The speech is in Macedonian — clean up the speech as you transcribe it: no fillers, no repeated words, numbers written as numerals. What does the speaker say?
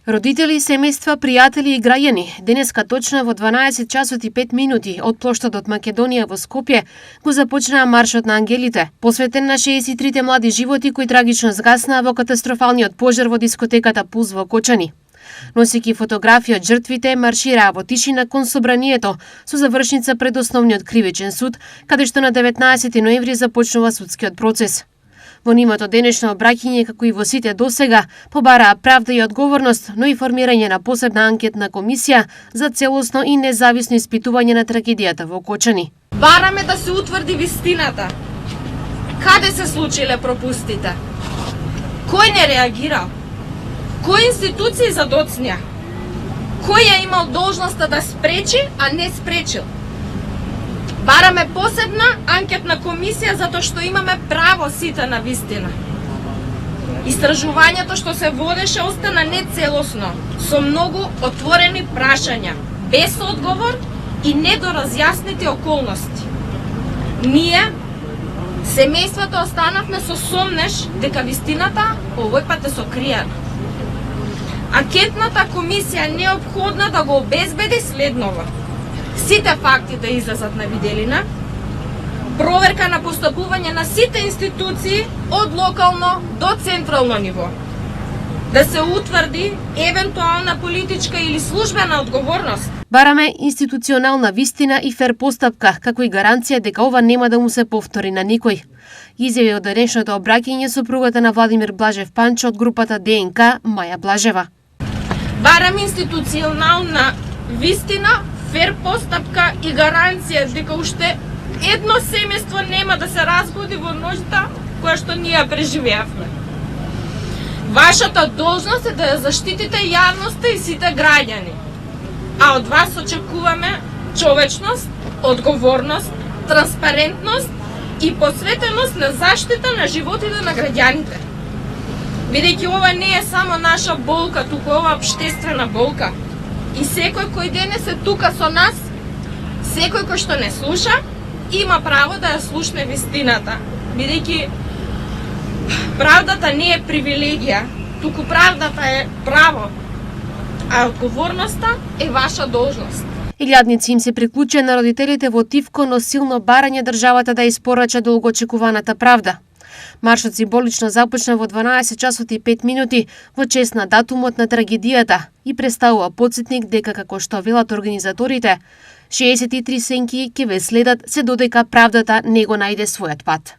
Родители, семејства, пријатели и граѓани, денеска точно во 12 часот и 5 минути од плоштадот Македонија во Скопје го започнаа маршот на ангелите, посветен на 63 млади животи кои трагично згаснаа во катастрофалниот пожар во дискотеката Пулс во Кочани. Носејќи фотографии од жртвите, маршираа во тишина кон собранието со завршница пред основниот кривичен суд, каде што на 19 ноември започнува судскиот процес. Во нивото денешно обраќање, како и во сите досега, побараа правда и одговорност, но и формирање на посебна анкетна комисија за целосно и независно испитување на трагедијата во Кочани. Бараме да се утврди вистината. Каде се случиле пропустите? Кој не реагирал? Кои институции задоцнија? Кој ја имал должноста да спречи, а не спречил? Бараме посебна анкетна комисија затоа што имаме право сите на вистина. Истражувањето што се водеше остана нецелосно, со многу отворени прашања, без одговор и недоразјаснети околности. Ние, семејството, останавме со сомнеш дека вистината овој пат е сокриена. Анкетната комисија е неопходна да го обезбеди следново: сите факти да излезат на виделина, проверка на постапување на сите институции од локално до централно ниво, да се утврди евентуална политичка или службена одговорност. Бараме институционална вистина и фер постапка, како и гаранција дека ова нема да му се повтори на никој. Изјави од денешното обраќање сопругата на Владимир Блажев Панчо од групата ДНК Маја Блажева. Бараме институционална вистина, фер постапка и гаранција дека уште едно семејство нема да се разбуди во ноќта која што ние преживеавме. Вашата должност е да ја заштитите јавноста и сите граѓани. А од вас очекуваме човечност, одговорност, транспарентност и посветеност на заштита на животите на граѓаните. Бидејќи ова не е само наша болка, туку ова општествена болка. И секој кој денес е тука со нас, секој кој што не слуша, има право да ја слушне вистината. Бидејќи правдата не е привилегија, туку правдата е право, а одговорноста е ваша должност. Илјадници им се приклучија на родителите во тивко, но силно барање државата да испорача долгоочекуваната правда. Маршот символично започна во 12 часот и 5 минути во чест на датумот на трагедијата и представува потсетник дека, како што велат организаторите, 63 сенки ќе ве следат се додека правдата не го најде својот пат.